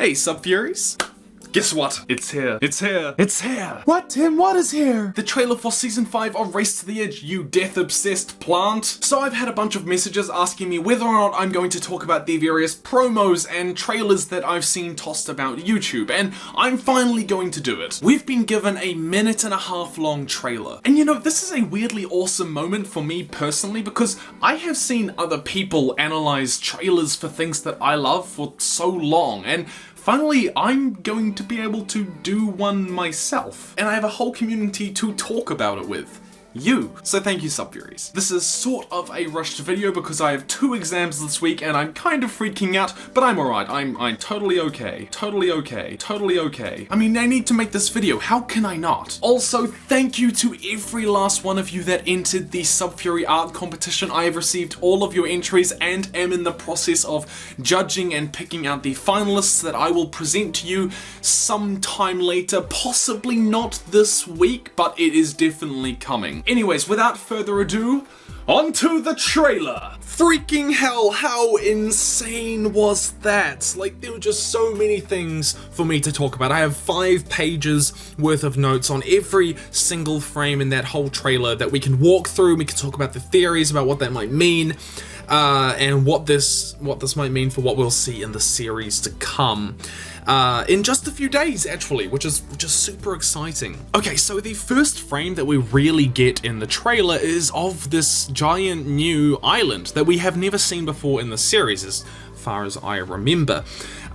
Hey, SUBFURYs. Guess what? It's here. It's here. It's here. What, Tim? What is here? The trailer for Season 5 of Race to the Edge, you death-obsessed plant. So I've had a bunch of messages asking me whether or not I'm going to talk about the various promos and trailers that I've seen tossed about YouTube, and I'm finally going to do it. We've been given a 1.5-minute long trailer. And you know, this is a weirdly awesome moment for me personally because I have seen other people analyze trailers for things that I love for so long, and finally, I'm going to be able to do one myself, and I have a whole community to talk about it with. You. So thank you, SUBFURYs. This is sort of a rushed video because I have 2 exams this week and I'm kind of freaking out, but I'm alright. I'm totally okay. Totally okay. Totally okay. I mean, I need to make this video. How can I not? Also, thank you to every last one of you that entered the SUBFURY Art Competition. I have received all of your entries and am in the process of judging and picking out the finalists that I will present to you sometime later. Possibly not this week, but it is definitely coming. Anyways, without further ado, onto the trailer! Freaking hell, how insane was that? Like, there were just so many things for me to talk about. I have 5 pages worth of notes on every single frame in that whole trailer that we can walk through. We can talk about the theories about what that might mean, and what this might mean for what we'll see in the series to come. In just a few days, actually, which is super exciting. Okay, so the first frame that we really get in the trailer is of this giant new island that we have never seen before in the series, as far as I remember.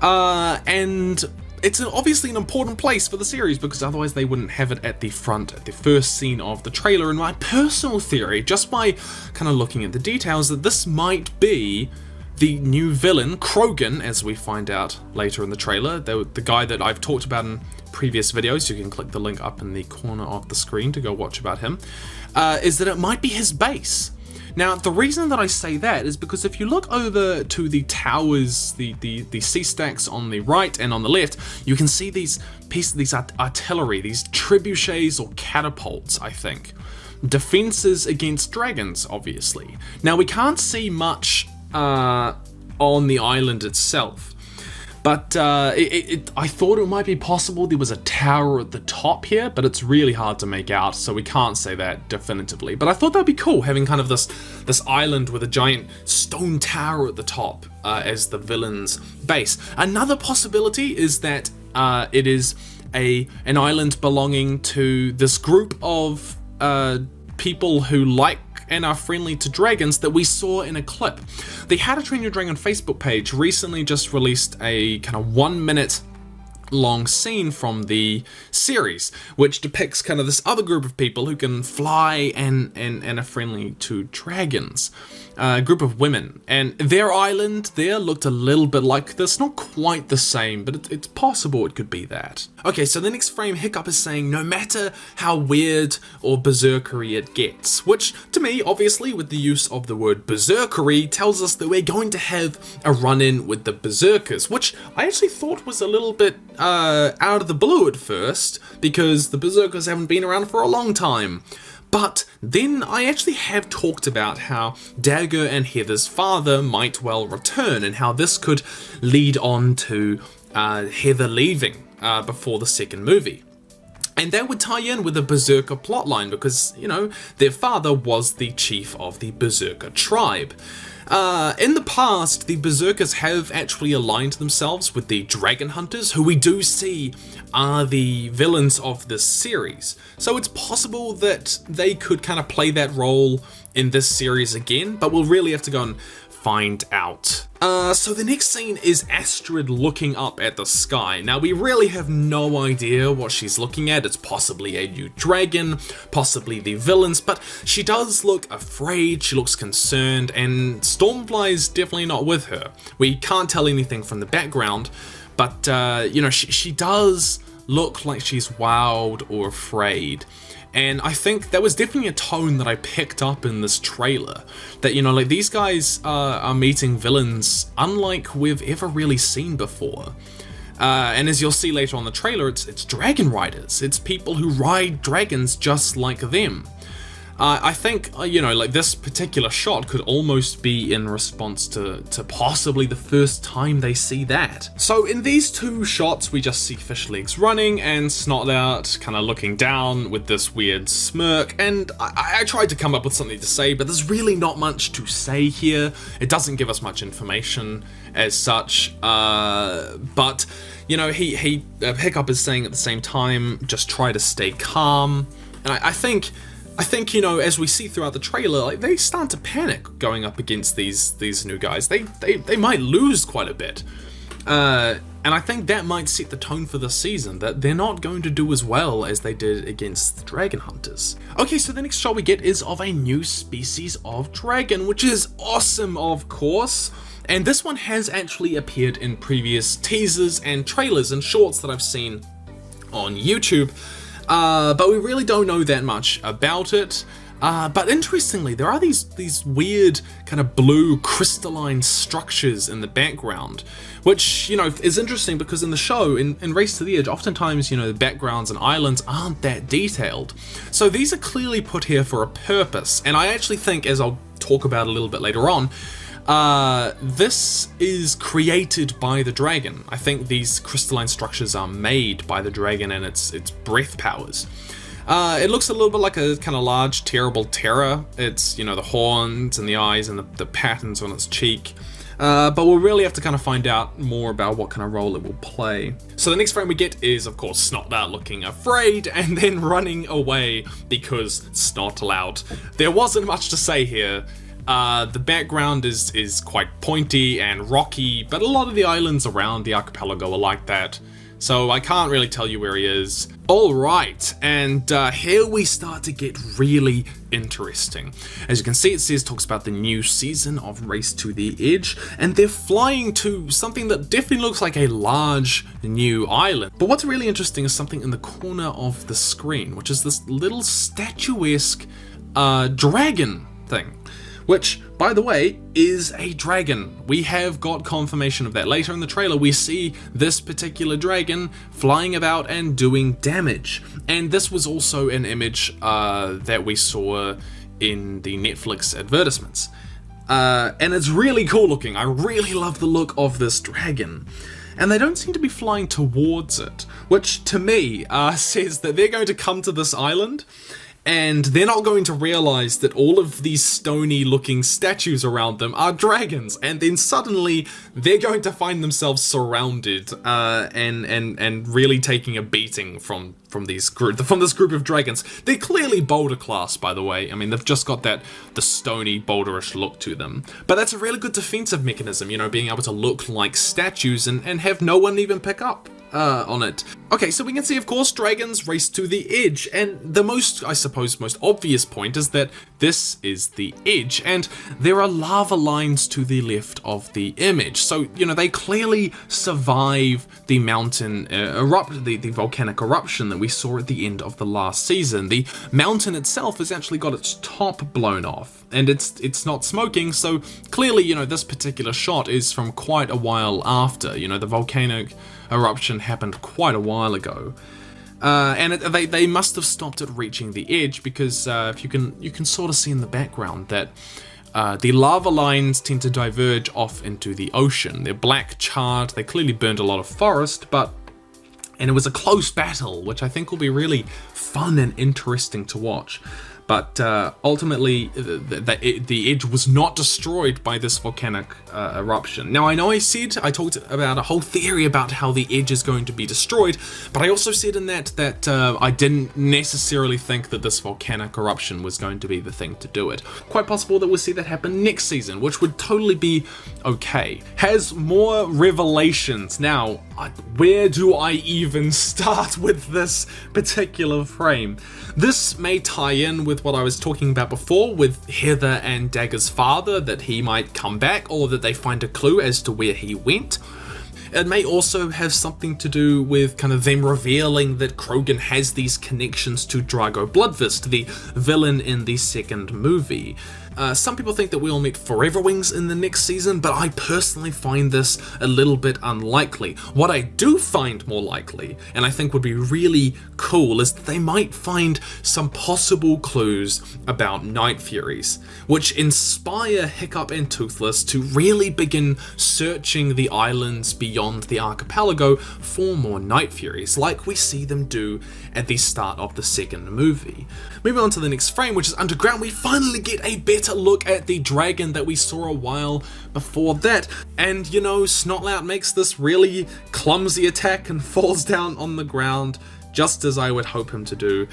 And it's obviously an important place for the series because otherwise they wouldn't have it at the front, at the first scene of the trailer. And my personal theory, just by kind of looking at the details, that this might be the new villain, Croghan, as we find out later in the trailer, the guy that I've talked about in previous videos. You can click the link up in the corner of the screen to go watch about him, is that it might be his base. Now, the reason that I say that is because if you look over to the towers, the C-stacks on the right and on the left, you can see these pieces, these artillery, these trebuchets or catapults, I think. Defenses against dragons, obviously. Now, we can't see much on the island itself, but I thought it might be possible there was a tower at the top here, but it's really hard to make out, so we can't say that definitively. But I thought that'd be cool, having kind of this island with a giant stone tower at the top as the villain's base. Another possibility is that it is an island belonging to this group of people who like and are friendly to dragons that we saw in a clip. The How to Train Your Dragon Facebook page recently just released a kind of 1-minute long scene from the series, which depicts kind of this other group of people who can fly and are friendly to dragons. A group of women, and their island there looked a little bit like this, not quite the same, but it's possible it could be that. Okay, so the next frame, Hiccup is saying, no matter how weird or berserkery it gets, which to me, obviously, with the use of the word berserkery, tells us that we're going to have a run-in with the berserkers, which I actually thought was a little bit out of the blue at first, because the berserkers haven't been around for a long time. But then I actually have talked about how Dagger and Heather's father might well return, and how this could lead on to Heather leaving before the second movie. And that would tie in with the Berserker plotline because, you know, their father was the chief of the Berserker tribe. In the past, the Berserkers have actually aligned themselves with the Dragon Hunters, who we do see are the villains of this series. So it's possible that they could kind of play that role in this series again, but we'll really have to go and find out. So the next scene is Astrid looking up at the sky. Now, we really have no idea what she's looking at. It's possibly a new dragon, possibly the villains, but she does look afraid, she looks concerned, and Stormfly's definitely not with her. We can't tell anything from the background, but, you know, she does look like she's wowed or afraid. And I think that was definitely a tone that I picked up in this trailer. That, you know, like, these guys are meeting villains unlike we've ever really seen before. And as you'll see later on in the trailer, it's dragon riders. It's people who ride dragons just like them. I think, you know, like this particular shot could almost be in response to possibly the first time they see that. So in these two shots, we just see fish legs running and Snotout kind of looking down with this weird smirk, and I tried to come up with something to say, but there's really not much to say here. It doesn't give us much information as such, but, you know, Hiccup is saying at the same time, just try to stay calm, and I think, you know, as we see throughout the trailer, like, they start to panic going up against these new guys. They might lose quite a bit. And I think that might set the tone for this season, that they're not going to do as well as they did against the Dragon Hunters. Okay, so the next shot we get is of a new species of dragon, which is awesome, of course. And this one has actually appeared in previous teasers and trailers and shorts that I've seen on YouTube. But we really don't know that much about it. But interestingly, there are these weird kind of blue crystalline structures in the background, which, you know, is interesting because in the show, in Race to the Edge, oftentimes, you know, the backgrounds and islands aren't that detailed. So these are clearly put here for a purpose, and I actually think, as I'll talk about a little bit later on, this is created by the dragon. I think these crystalline structures are made by the dragon and its breath powers. It looks a little bit like a kind of large, terrible terror. It's, you know, the horns and the eyes and the patterns on its cheek. But we'll really have to kind of find out more about what kind of role it will play. So the next frame we get is, of course, Snotout looking afraid and then running away because it's not allowed. There wasn't much to say here. The background is quite pointy and rocky, but a lot of the islands around the archipelago are like that. So I can't really tell you where he is. Alright, and here we start to get really interesting. As you can see, talks about the new season of Race to the Edge, and they're flying to something that definitely looks like a large new island. But what's really interesting is something in the corner of the screen, which is this little statuesque dragon thing. Which, by the way, is a dragon. We have got confirmation of that. Later in the trailer, we see this particular dragon flying about and doing damage. And this was also an image that we saw in the Netflix advertisements. And it's really cool looking. I really love the look of this dragon. And they don't seem to be flying towards it, which to me says that they're going to come to this island, and they're not going to realize that all of these stony looking statues around them are dragons, and then suddenly they're going to find themselves surrounded and really taking a beating from this group of dragons. They're clearly boulder class, by the way. I mean, they've just got the stony boulderish look to them. But that's a really good defensive mechanism, you know, being able to look like statues and have no one even pick up on it. Okay, so we can see, of course, dragons race to the edge, and the most obvious point is that this is the edge, and there are lava lines to the left of the image. So, you know, they clearly survive the mountain the volcanic eruption that we saw at the end of the last season. The mountain itself has actually got its top blown off, and it's not smoking, so clearly, you know, this particular shot is from quite a while after. You know, the volcanic eruption happened quite a while ago, and they must have stopped it reaching the edge, because if you can sort of see in the background that the lava lines tend to diverge off into the ocean. They're black, charred. They clearly burned a lot of forest, and it was a close battle, which I think will be really fun and interesting to watch. But ultimately, the edge was not destroyed by this volcanic eruption. Now, I know I talked about a whole theory about how the edge is going to be destroyed, but I also said in that I didn't necessarily think that this volcanic eruption was going to be the thing to do it. Quite possible that we'll see that happen next season, which would totally be okay. Has more revelations. Now, where do I even start with this particular frame? This may tie in with what I was talking about before with Heather and Dagger's father, that he might come back, or that they find a clue as to where he went. It may also have something to do with kind of them revealing that Croghan has these connections to Drago Bloodfist, the villain in the second movie. Some people think that we'll meet Forever Wings in the next season, but I personally find this a little bit unlikely. What I do find more likely, and I think would be really cool, is that they might find some possible clues about Night Furies, which inspire Hiccup and Toothless to really begin searching the islands beyond the archipelago for more Night Furies, like we see them do at the start of the second movie. Moving on to the next frame, which is underground, we finally get a better look at the dragon that we saw a while before that. And you know, Snotlout makes this really clumsy attack and falls down on the ground, just as I would hope him to do.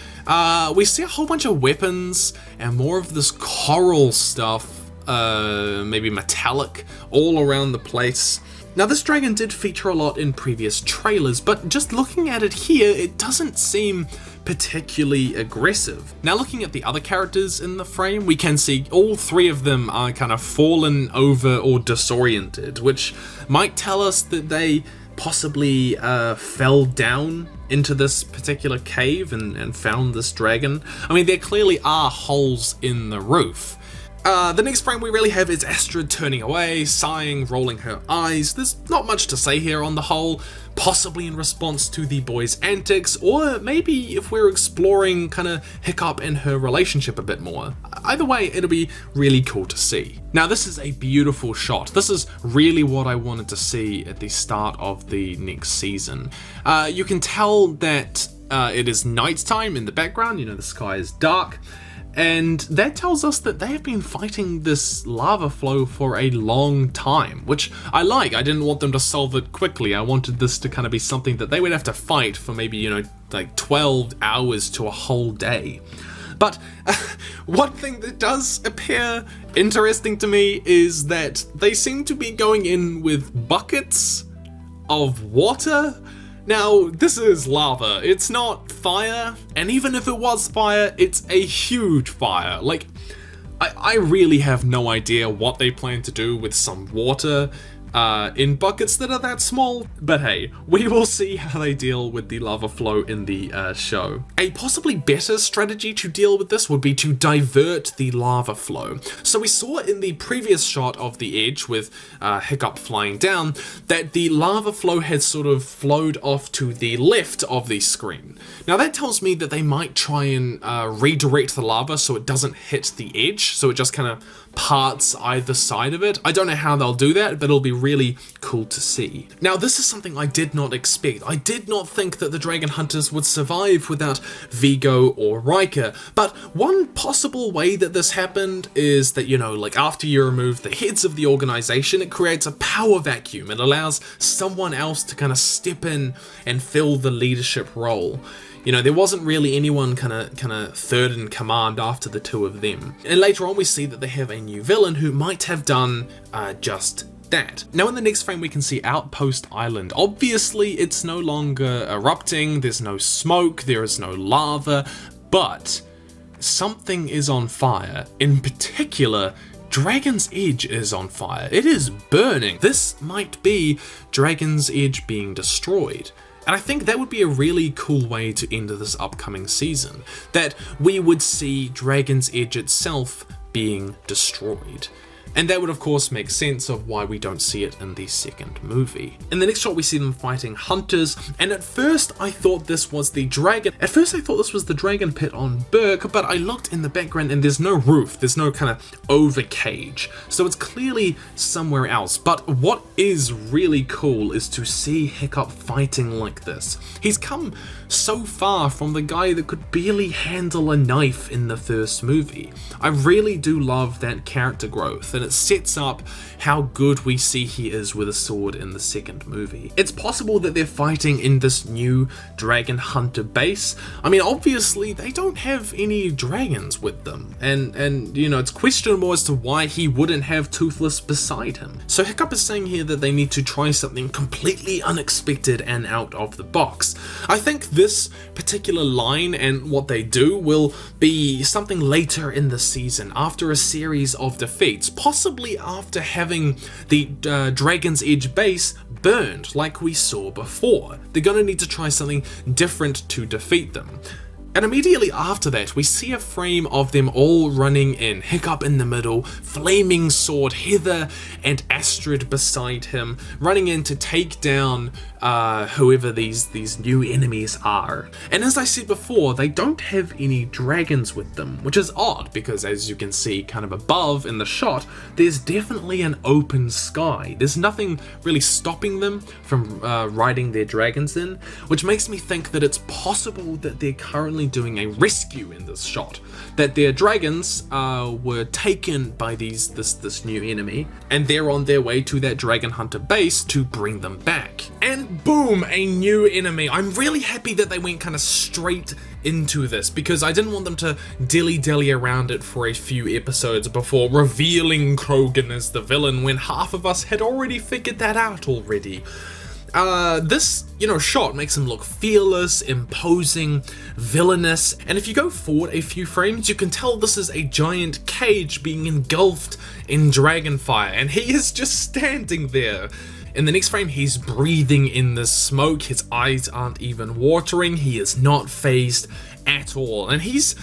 We see a whole bunch of weapons and more of this coral stuff, maybe metallic, all around the place. Now, this dragon did feature a lot in previous trailers, but just looking at it here, it doesn't seem particularly aggressive. Now, looking at the other characters in the frame, we can see all three of them are kind of fallen over or disoriented, which might tell us that they possibly fell down into this particular cave and found this dragon. I mean, there clearly are holes in the roof. The next frame we really have is Astrid turning away, sighing, rolling her eyes. There's not much to say here on the whole, possibly in response to the boys' antics, or maybe if we're exploring kind of Hiccup and her relationship a bit more. Either way, it'll be really cool to see. Now, this is a beautiful shot. This is really what I wanted to see at the start of the next season. You can tell that it is nighttime in the background, you know, the sky is dark. And that tells us that they have been fighting this lava flow for a long time, which I like. I didn't want them to solve it quickly. I wanted this to kind of be something that they would have to fight for maybe, you know, like 12 hours to a whole day. But one thing that does appear interesting to me is that they seem to be going in with buckets of water. Now, this is lava, it's not fire, and even if it was fire, it's a huge fire. Like, I really have no idea what they plan to do with some water in buckets that are that small, but hey, we will see how they deal with the lava flow in the show. A possibly better strategy to deal with this would be to divert the lava flow. So we saw in the previous shot of the edge with Hiccup flying down that the lava flow had sort of flowed off to the left of the screen. Now that tells me that they might try and redirect the lava so it doesn't hit the edge, so it just kind of parts either side of it. I don't know how they'll do that, but it'll be really cool to see. Now, this is something I did not expect. I did not think that the Dragon Hunters would survive without Vigo or Riker, but one possible way that this happened is that, you know, like after you remove the heads of the organization, it creates a power vacuum. It allows someone else to kind of step in and fill the leadership role. You know, there wasn't really anyone kind of third in command after the two of them. And later on we see that they have a new villain who might have done just that. Now in the next frame we can see Outpost Island. Obviously it's no longer erupting, there's no smoke, there is no lava, but something is on fire. In particular, Dragon's Edge is on fire. It is burning. This might be Dragon's Edge being destroyed. And I think that would be a really cool way to end this upcoming season, that we would see Dragon's Edge itself being destroyed. And that would of course make sense of why we don't see it in the second movie. In the next shot we see them fighting hunters, and at first I thought this was the dragon. At first I thought this was the dragon pit on Burke, but I looked in the background and there's no roof, there's no kind of over cage. So it's clearly somewhere else. But what is really cool is to see Hiccup fighting like this. He's come so far from the guy that could barely handle a knife in the first movie. I really do love that character growth, and it sets up how good we see he is with a sword in the second movie. It's possible that they're fighting in this new Dragon Hunter base. I mean, obviously they don't have any dragons with them, and you know, it's questionable as to why he wouldn't have Toothless beside him. So Hiccup is saying here that they need to try something completely unexpected and out of the box. I think this particular line and what they do will be something later in the season, after a series of defeats, possibly after having the Dragon's Edge base burned like we saw before. They're going to need to try something different to defeat them. And immediately after that, we see a frame of them all running in. Hiccup in the middle, Flaming Sword, Heather and Astrid beside him, running in to take down whoever these new enemies are. And as I said before, they don't have any dragons with them, which is odd because as you can see kind of above in the shot, there's definitely an open sky. There's nothing really stopping them from riding their dragons in, which makes me think that it's possible that they're currently doing a rescue in this shot, that their dragons were taken by this new enemy, and they're on their way to that dragon hunter base to bring them back. And boom, a new enemy. I'm really happy that they went kind of straight into this because I didn't want them to dilly-dally around it for a few episodes before revealing Croghan as the villain when half of us had already figured that out already. This, shot makes him look fearless, imposing, villainous, and if you go forward a few frames, you can tell this is a giant cage being engulfed in dragon fire, and he is just standing there. In the next frame, he's breathing in the smoke, his eyes aren't even watering, he is not phased at all, and he's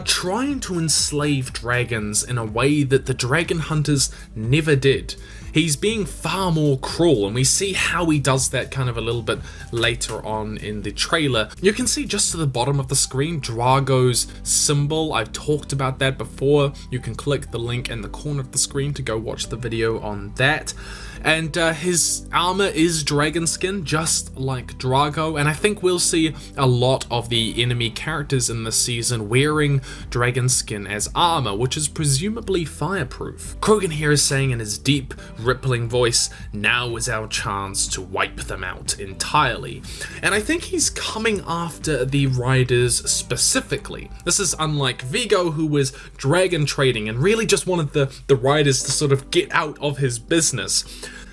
trying to enslave dragons in a way that the dragon hunters never did. He's being far more cruel, and we see how he does that kind of a little bit later on in the trailer. You can see just to the bottom of the screen Drago's symbol. I've talked about that before. You can click the link in the corner of the screen to go watch the video on that. And his armor is dragon skin, just like Drago, and I think we'll see a lot of the enemy characters in this season wearing dragon skin as armor, which is presumably fireproof. Croghan here is saying in his deep, rippling voice, "Now is our chance to wipe them out entirely." And I think he's coming after the riders specifically. This is unlike Vigo, who was dragon trading and really just wanted the riders to sort of get out of his business.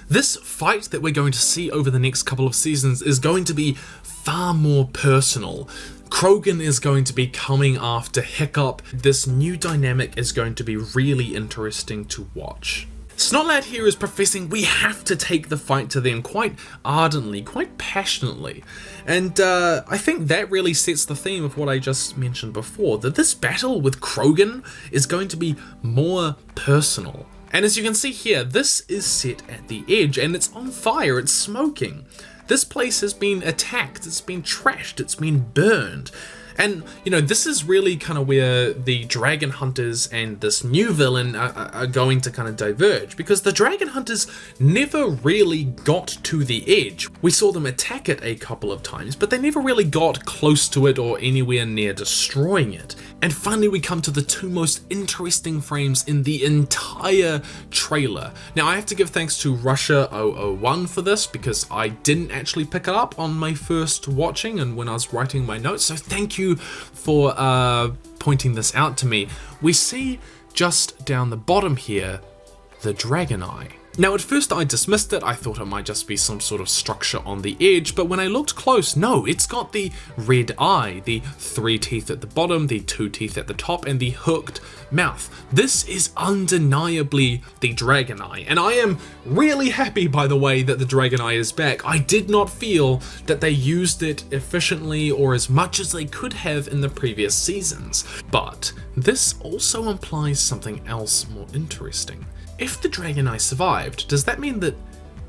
This fight that we're going to see over the next couple of seasons is going to be far more personal. Croghan is going to be coming after Hiccup. This new dynamic is going to be really interesting to watch. Snotlad here is professing we have to take the fight to them quite ardently, quite passionately. And I think that really sets the theme of what I just mentioned before, that this battle with Croghan is going to be more personal. And as you can see here, this is set at the edge and it's on fire, it's smoking. This place has been attacked, it's been trashed, it's been burned. And, this is really kind of where the dragon hunters and this new villain are going to kind of diverge, because the dragon hunters never really got to the edge. We saw them attack it a couple of times, but they never really got close to it or anywhere near destroying it. And finally we come to the two most interesting frames in the entire trailer. Now I have to give thanks to Russia001 for this, because I didn't actually pick it up on my first watching and when I was writing my notes, so thank you for pointing this out to me. We see just down the bottom here the dragon eye. Now at first I dismissed it, I thought it might just be some sort of structure on the edge, but when I looked close, no, it's got the red eye, the 3 teeth at the bottom, the 2 teeth at the top, and the hooked mouth. This is undeniably the dragon eye, and I am really happy, by the way, that the dragon eye is back. I did not feel that they used it efficiently or as much as they could have in the previous seasons, but this also implies something else more interesting. If the dragon eye survived, does that mean that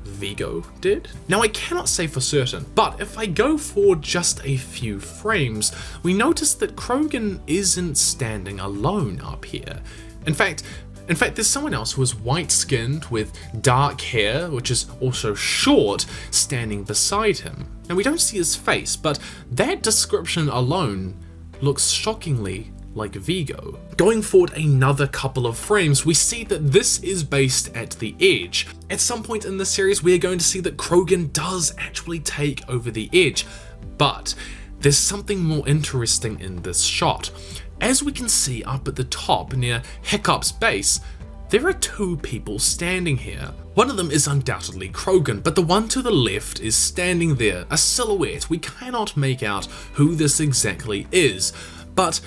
Vigo did? Now I cannot say for certain, but if I go forward just a few frames, we notice that Croghan isn't standing alone up here. In fact, there's someone else who is white-skinned with dark hair, which is also short, standing beside him. And we don't see his face, but that description alone looks shockingly like Vigo. Going forward another couple of frames, we see that this is based at the edge. At some point in the series, we are going to see that Croghan does actually take over the edge, but there's something more interesting in this shot. As we can see up at the top near Hiccup's base, there are 2 people standing here. One of them is undoubtedly Croghan, but the one to the left is standing there, a silhouette. We cannot make out who this exactly is, but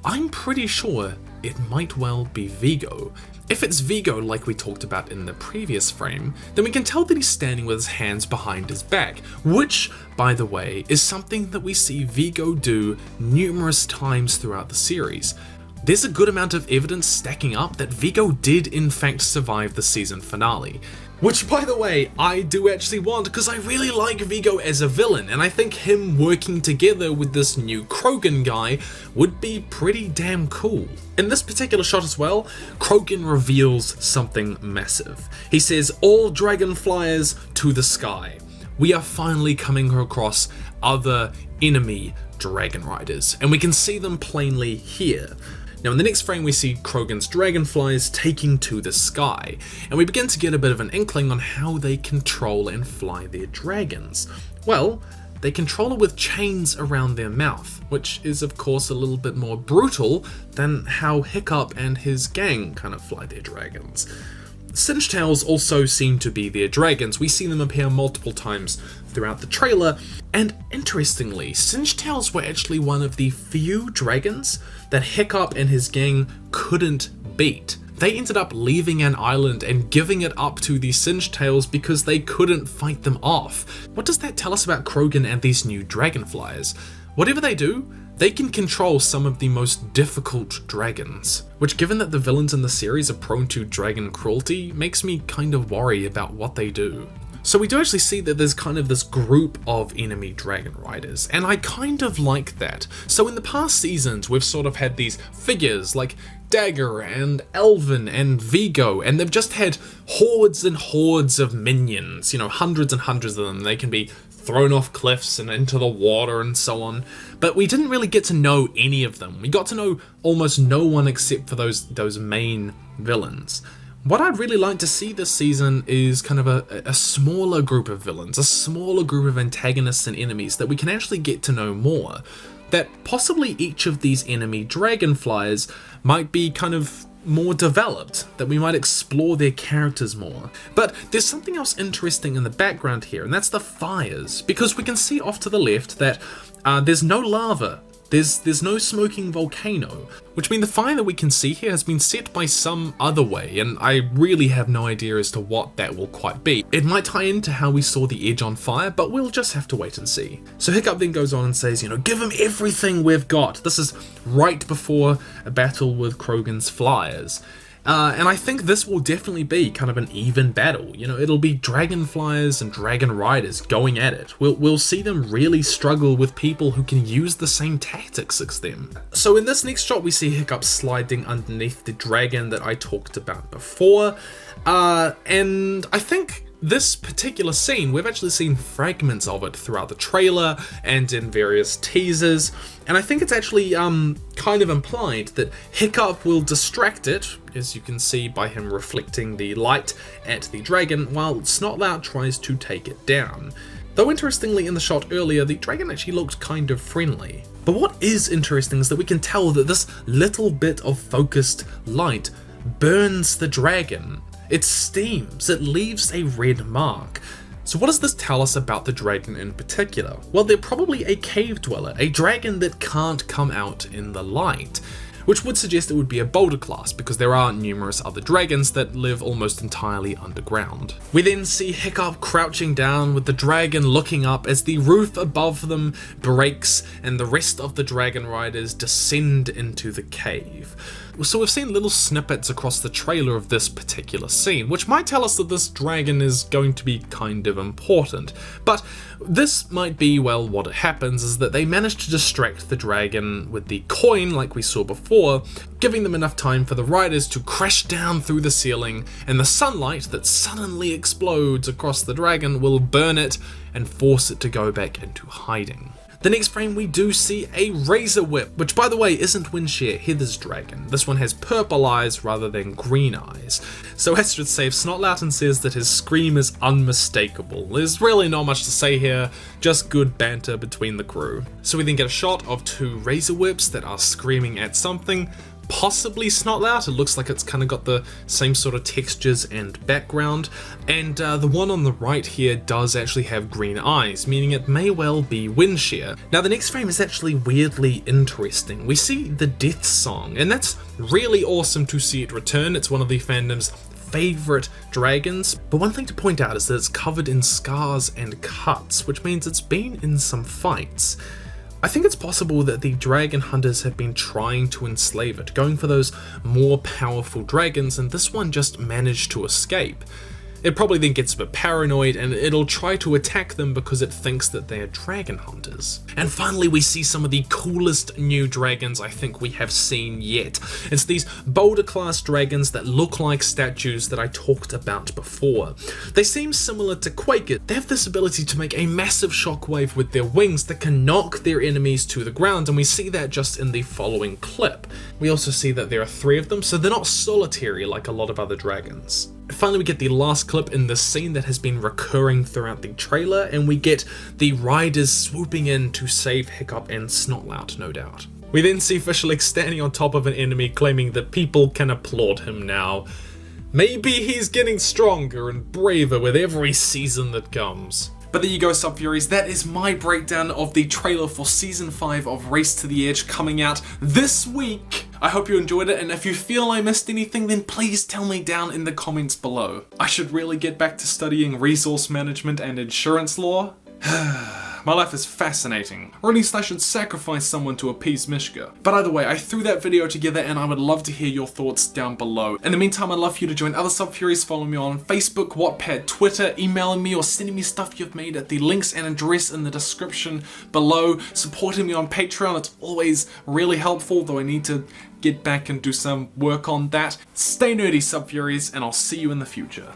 I'm pretty sure it might well be Vigo. If it's Vigo like we talked about in the previous frame, then we can tell that he's standing with his hands behind his back, which, by the way, is something that we see Vigo do numerous times throughout the series. There's a good amount of evidence stacking up that Vigo did in fact survive the season finale. Which, by the way, I do actually want, because I really like Vigo as a villain, and I think him working together with this new Croghan guy would be pretty damn cool. In this particular shot as well, Croghan reveals something massive. He says, "All dragon flyers to the sky. We are finally coming across other enemy dragon riders," and we can see them plainly here. Now in the next frame we see Croghan's dragonflies taking to the sky, and we begin to get a bit of an inkling on how they control and fly their dragons. Well, they control it with chains around their mouth, which is of course a little bit more brutal than how Hiccup and his gang kind of fly their dragons. Singe-tails also seem to be their dragons. We see them appear multiple times throughout the trailer, and interestingly, Singe-tails were actually one of the few dragons that Hiccup and his gang couldn't beat. They ended up leaving an island and giving it up to the Singe-tails because they couldn't fight them off. What does that tell us about Croghan and these new dragonflies? Whatever they do, they can control some of the most difficult dragons, which, given that the villains in the series are prone to dragon cruelty, makes me kind of worry about what they do. So we do actually see that there's kind of this group of enemy dragon riders, and I kind of like that. So in the past seasons, we've sort of had these figures like Dagger and Elvin and Vigo, and they've just had hordes and hordes of minions, you know, hundreds and hundreds of them. They can be thrown off cliffs and into the water and so on, but we didn't really get to know any of them. We got to know almost no one except for those main villains. What I'd really like to see this season is kind of a smaller group of villains, a smaller group of antagonists and enemies that we can actually get to know more. That possibly each of these enemy dragonflies might be kind of more developed, that we might explore their characters more. But there's something else interesting in the background here, and that's the fires, because we can see off to the left that there's no lava. There's no smoking volcano, which means the fire that we can see here has been set by some other way, and I really have no idea as to what that will quite be. It might tie into how we saw the edge on fire, but we'll just have to wait and see. So Hiccup then goes on and says, give them everything we've got. This is right before a battle with Croghan's flyers. And I think this will definitely be kind of an even battle. It'll be dragonflies and dragon riders going at it. We'll see them really struggle with people who can use the same tactics as them. So in this next shot, we see Hiccup sliding underneath the dragon that I talked about before. And I think this particular scene, we've actually seen fragments of it throughout the trailer and in various teasers, and I think it's actually kind of implied that Hiccup will distract it, as you can see by him reflecting the light at the dragon, while Snotlout tries to take it down. Though interestingly, in the shot earlier, the dragon actually looked kind of friendly. But what is interesting is that we can tell that this little bit of focused light burns the dragon. It steams, it leaves a red mark. So what does this tell us about the dragon in particular? Well, they're probably a cave dweller, a dragon that can't come out in the light, which would suggest it would be a boulder class, because there are numerous other dragons that live almost entirely underground. We then see Hiccup crouching down with the dragon looking up as the roof above them breaks and the rest of the dragon riders descend into the cave. So we've seen little snippets across the trailer of this particular scene, which might tell us that this dragon is going to be kind of important. But this might be, well, what happens is that they manage to distract the dragon with the coin like we saw before, giving them enough time for the riders to crash down through the ceiling, and the sunlight that suddenly explodes across the dragon will burn it and force it to go back into hiding. The next frame we do see a Razor Whip, which by the way isn't Windshare Heather's dragon. This one has purple eyes rather than green eyes. So Astrid saves Snotlout and says that his scream is unmistakable. There's really not much to say here, just good banter between the crew. So we then get a shot of two Razor Whips that are screaming at something. possibly Snotlout. It looks like it's kind of got the same sort of textures and background. And the one on the right here does actually have green eyes, meaning it may well be Windshear. Now the next frame is actually weirdly interesting. We see the Death Song, and that's really awesome to see it return. It's one of the fandom's favorite dragons, but one thing to point out is that it's covered in scars and cuts, which means it's been in some fights. I think it's possible that the dragon hunters have been trying to enslave it, going for those more powerful dragons, and this one just managed to escape. It probably then gets a bit paranoid and it'll try to attack them because it thinks that they are dragon hunters. And finally we see some of the coolest new dragons I think we have seen yet. It's these boulder class dragons that look like statues that I talked about before. They seem similar to Quaker. They have this ability to make a massive shockwave with their wings that can knock their enemies to the ground, and we see that just in the following clip. We also see that there are 3 of them, so they're not solitary like a lot of other dragons. Finally, we get the last clip in this scene that has been recurring throughout the trailer, and we get the riders swooping in to save Hiccup and Snotlout, no doubt. We then see Fishlegs standing on top of an enemy, claiming that people can applaud him now. Maybe he's getting stronger and braver with every season that comes. But there you go, SUBFURIES, that is my breakdown of the trailer for Season 5 of Race to the Edge coming out this week. I hope you enjoyed it, and if you feel I missed anything, then please tell me down in the comments below. I should really get back to studying resource management and insurance law. My life is fascinating. Or at least I should sacrifice someone to appease Mishka. But either way, I threw that video together and I would love to hear your thoughts down below. In the meantime, I'd love for you to join other SUBFURIES, follow me on Facebook, Wattpad, Twitter, emailing me or sending me stuff you've made at the links and address in the description below. Supporting me on Patreon, it's always really helpful, though I need to get back and do some work on that. Stay nerdy, SUBFURIES, and I'll see you in the future.